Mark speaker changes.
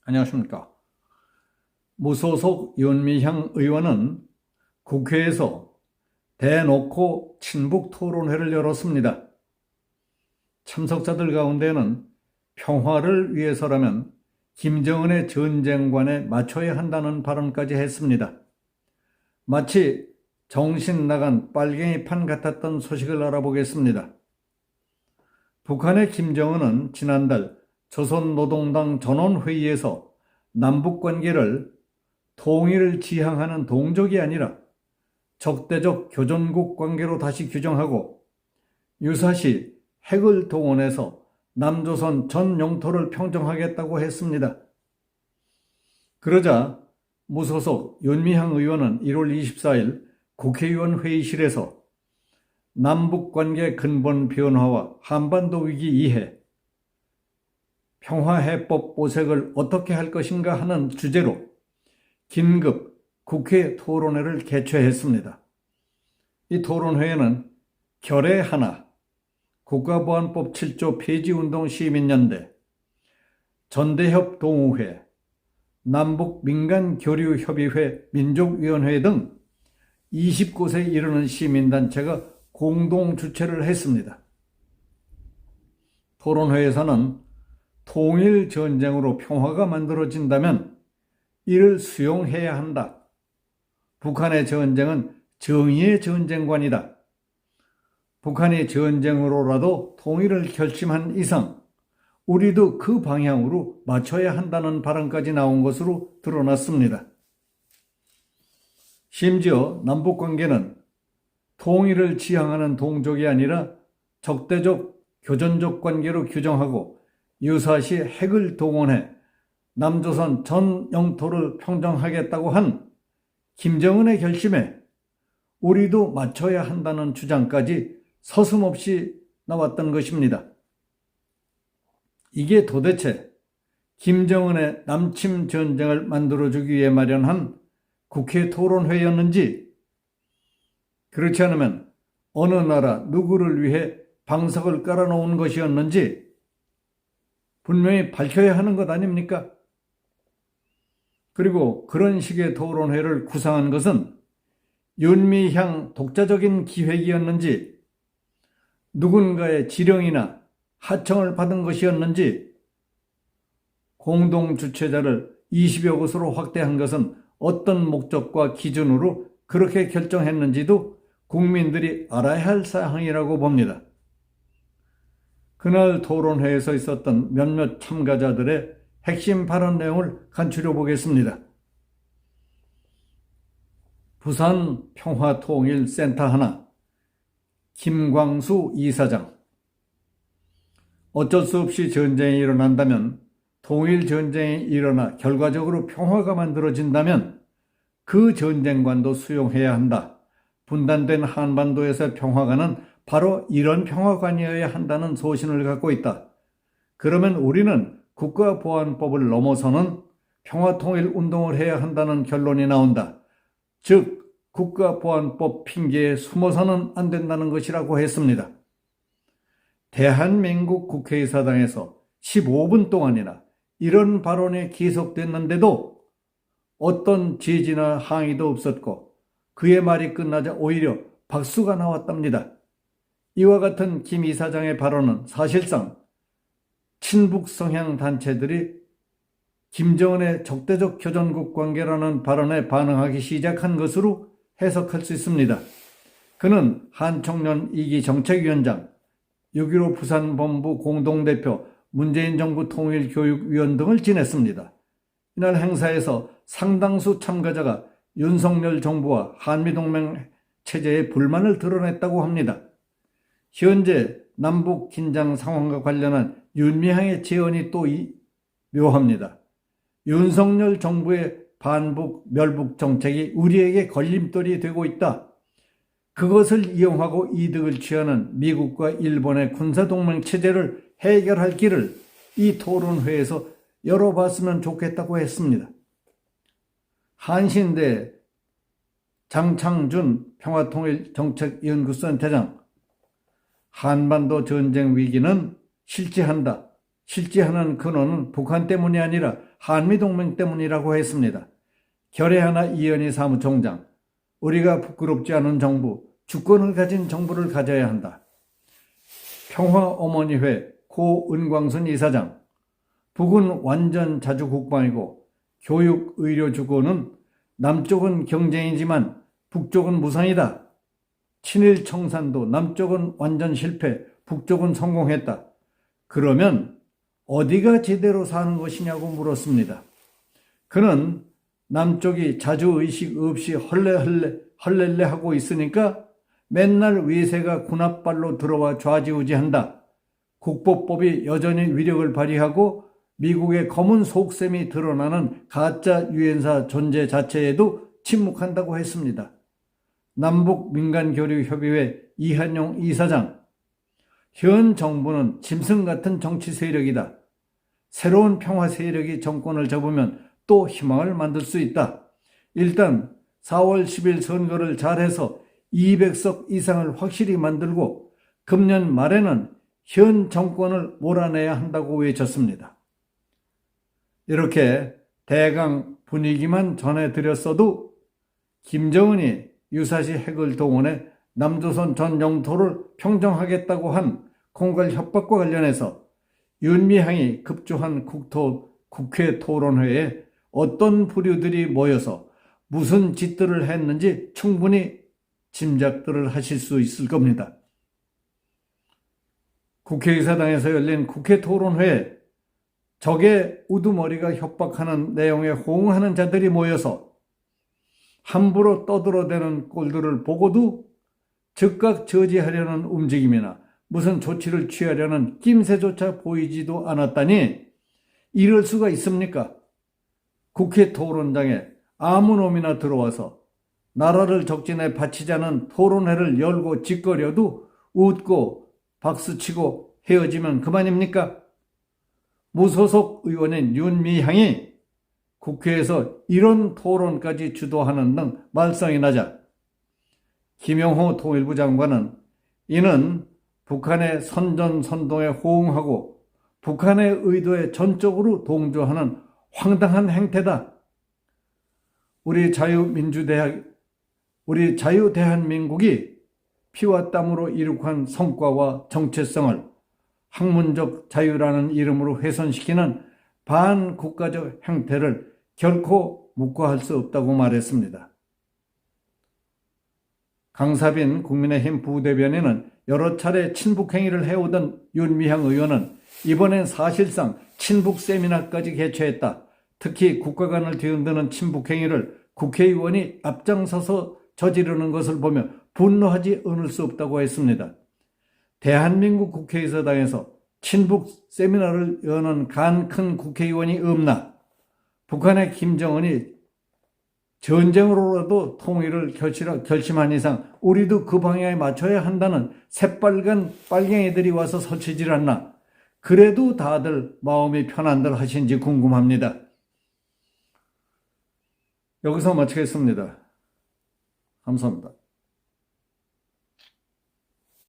Speaker 1: 안녕하십니까. 무소속 윤미향 의원은 국회에서 대놓고 친북 토론회를 열었습니다. 참석자들 가운데는 평화를 위해서라면 김정은의 전쟁관에 맞춰야 한다는 발언까지 했습니다. 마치 정신 나간 빨갱이판 같았던 소식을 알아보겠습니다. 북한의 김정은은 지난달 조선노동당 전원회의에서 남북관계를 통일을 지향하는 동족이 아니라 적대적 교전국 관계로 다시 규정하고 유사시 핵을 동원해서 남조선 전 영토를 평정하겠다고 했습니다. 그러자 무소속 윤미향 의원은 1월 24일 국회의원 회의실에서 남북관계 근본 변화와 한반도 위기 이해, 평화해법 모색을 어떻게 할 것인가 하는 주제로 긴급 국회 토론회를 개최했습니다. 이 토론회에는 결의 하나, 국가보안법 7조 폐지운동 시민연대, 전대협 동우회, 남북민간교류협의회 민족위원회 등 20곳에 이르는 시민단체가 공동 주최를 했습니다. 토론회에서는 통일전쟁으로 평화가 만들어진다면 이를 수용해야 한다. 북한의 전쟁은 정의의 전쟁관이다. 북한이 전쟁으로라도 통일을 결심한 이상 우리도 그 방향으로 맞춰야 한다는 발언까지 나온 것으로 드러났습니다. 심지어 남북관계는 통일을 지향하는 동족이 아니라 적대적 교전적 관계로 규정하고 유사시 핵을 동원해 남조선 전 영토를 평정하겠다고 한 김정은의 결심에 우리도 맞춰야 한다는 주장까지 서슴없이 나왔던 것입니다. 이게 도대체 김정은의 남침 전쟁을 만들어주기 위해 마련한 국회 토론회였는지, 그렇지 않으면 어느 나라 누구를 위해 방석을 깔아놓은 것이었는지 분명히 밝혀야 하는 것 아닙니까? 그리고 그런 식의 토론회를 구상한 것은 윤미향 독자적인 기획이었는지 누군가의 지령이나 하청을 받은 것이었는지 공동 주최자를 20여 곳으로 확대한 것은 어떤 목적과 기준으로 그렇게 결정했는지도 국민들이 알아야 할 사항이라고 봅니다. 그날 토론회에서 있었던 몇몇 참가자들의 핵심 발언 내용을 간추려 보겠습니다. 부산평화통일센터 하나 김광수 이사장. 어쩔 수 없이 전쟁이 일어난다면, 통일전쟁이 일어나 결과적으로 평화가 만들어진다면 그 전쟁관도 수용해야 한다. 분단된 한반도에서의 평화관은 바로 이런 평화관이어야 한다는 소신을 갖고 있다. 그러면 우리는 국가보안법을 넘어서는 평화통일운동을 해야 한다는 결론이 나온다. 즉 국가보안법 핑계에 숨어서는 안 된다는 것이라고 했습니다. 대한민국 국회의사당에서 15분 동안이나 이런 발언이 계속됐는데도 어떤 제지나 항의도 없었고 그의 말이 끝나자 오히려 박수가 나왔답니다. 이와 같은 김 이사장의 발언은 사실상 친북 성향 단체들이 김정은의 적대적 교전국 관계라는 발언에 반응하기 시작한 것으로 해석할 수 있습니다. 그는 한총련 2기 정책위원장, 6.15 부산본부 공동대표, 문재인 정부 통일교육위원 등을 지냈습니다. 이날 행사에서 상당수 참가자가 윤석열 정부와 한미동맹 체제에 불만을 드러냈다고 합니다. 현재 남북 긴장 상황과 관련한 윤미향의 제언이 또 묘합니다. 윤석열 정부의 반북, 멸북 정책이 우리에게 걸림돌이 되고 있다. 그것을 이용하고 이득을 취하는 미국과 일본의 군사동맹 체제를 해결할 길을 이 토론회에서 열어봤으면 좋겠다고 했습니다. 한신대 장창준 평화통일정책연구센터장, 한반도 전쟁 위기는 실제한다. 실지하는 근원은 북한 때문이 아니라 한미동맹 때문이라고 했습니다. 결의하나 이현희 사무총장, 우리가 부끄럽지 않은 정부, 주권을 가진 정부를 가져야 한다. 평화어머니회 고은광순 이사장, 북은 완전 자주국방이고 교육, 의료 주권은 남쪽은 경쟁이지만 북쪽은 무상이다. 친일 청산도 남쪽은 완전 실패, 북쪽은 성공했다. 그러면 어디가 제대로 사는 것이냐고 물었습니다. 그는 남쪽이 자주의식 없이 헐렐레 하고 있으니까 맨날 외세가 군합발로 들어와 좌지우지한다. 국보법이 여전히 위력을 발휘하고 미국의 검은 속셈이 드러나는 가짜 유엔사 존재 자체에도 침묵한다고 했습니다. 남북민간교류협의회 이한용 이사장, 현 정부는 짐승 같은 정치 세력이다. 새로운 평화 세력이 정권을 잡으면 또 희망을 만들 수 있다. 일단 4월 10일 선거를 잘해서 200석 이상을 확실히 만들고 금년 말에는 현 정권을 몰아내야 한다고 외쳤습니다. 이렇게 대강 분위기만 전해드렸어도 김정은이 유사시 핵을 동원해 남조선 전 영토를 평정하겠다고 한 공갈 협박과 관련해서 윤미향이 급조한 국회 토론회에 어떤 부류들이 모여서 무슨 짓들을 했는지 충분히 짐작들을 하실 수 있을 겁니다. 국회의사당에서 열린 국회 토론회에 적의 우두머리가 협박하는 내용에 호응하는 자들이 모여서 함부로 떠들어대는 꼴들을 보고도 즉각 저지하려는 움직임이나 무슨 조치를 취하려는 낌새조차 보이지도 않았다니 이럴 수가 있습니까? 국회 토론장에 아무 놈이나 들어와서 나라를 적진에 바치자는 토론회를 열고 짓거려도 웃고 박수치고 헤어지면 그만입니까? 무소속 의원인 윤미향이 국회에서 이런 토론까지 주도하는 등 말썽이 나자 김영호 통일부 장관은 이는 북한의 선전선동에 호응하고 북한의 의도에 전적으로 동조하는 황당한 행태다. 우리 자유대한민국이 피와 땀으로 이룩한 성과와 정체성을 학문적 자유라는 이름으로 훼손시키는 반국가적 행태를 결코 묵과할 수 없다고 말했습니다. 강사빈 국민의힘 부대변인은 여러 차례 친북행위를 해오던 윤미향 의원은 이번엔 사실상 친북 세미나까지 개최했다. 특히 국가관을 뒤흔드는 친북행위를 국회의원이 앞장서서 저지르는 것을 보며 분노하지 않을 수 없다고 했습니다. 대한민국 국회의사당에서 친북 세미나를 여는 간 큰 국회의원이 없나? 북한의 김정은이 전쟁으로라도 통일을 결심한 이상 우리도 그 방향에 맞춰야 한다는 새빨간 빨갱이들이 와서 설치질 않나? 그래도 다들 마음이 편한들 하신지 궁금합니다. 여기서 마치겠습니다. 감사합니다.